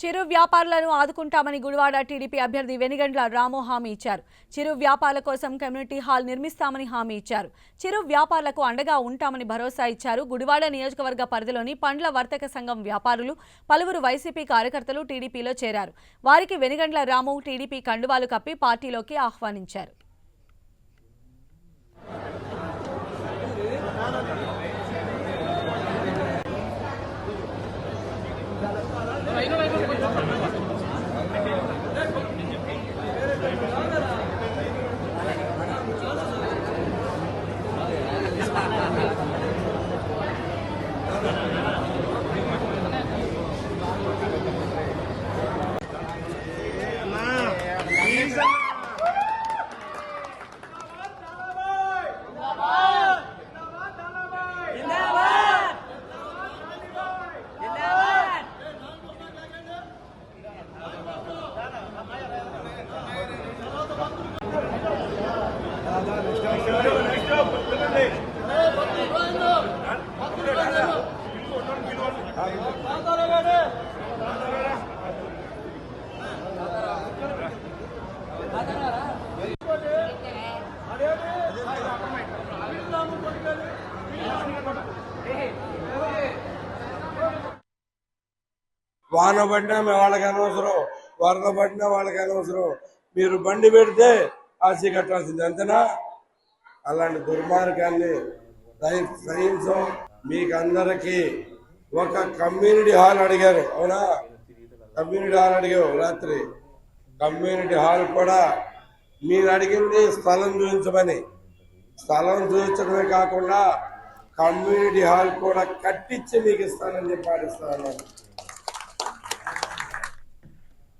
చిరు వ్యాపారులను ఆదుకుంటామని గుడివాడ టీడీపీ అభ్యర్థి వెనిగండ్ల రాము హామీ ఇచ్చారు. చిరు వ్యాపారుల కోసం కమ్యూనిటీ హాల్ నిర్మిస్తామని హామీ ఇచ్చారు. చిరు వ్యాపారులకు అండగా ఉంటామని భరోసా ఇచ్చారు. గుడివాడ నియోజకవర్గ పరిధిలోని పండ్ల వర్తక సంఘం వ్యాపారులు పలువురు వైసీపీ కార్యకర్తలు టీడీపీలో చేరారు. వారికి వెనిగండ్ల రాము టీడీపీ కండువాలు కప్పి పార్టీలోకి ఆహ్వానించారు. వాన పడినా వాళ్ళకి అనవసరం, వరద పడినా వాళ్ళకి అనవసరం. మీరు బండి పెడితే ఆశ కట్టాల్సింది అంతేనా? అలాంటి దుర్మార్గాన్ని సహించం. మీకు అందరికీ ఒక కమ్యూనిటీ హాల్ అడిగారు, అవునా? కమ్యూనిటీ హాల్ అడిగావు రాత్రి. కమ్యూనిటీ హాల్ కూడా మీరు అడిగింది స్థలం చూపించమని. స్థలం చూపించడమే కాకుండా కమ్యూనిటీ హాల్ కూడా కట్టించి మీకు ఇస్తానని చెప్పి పాటిస్తాను.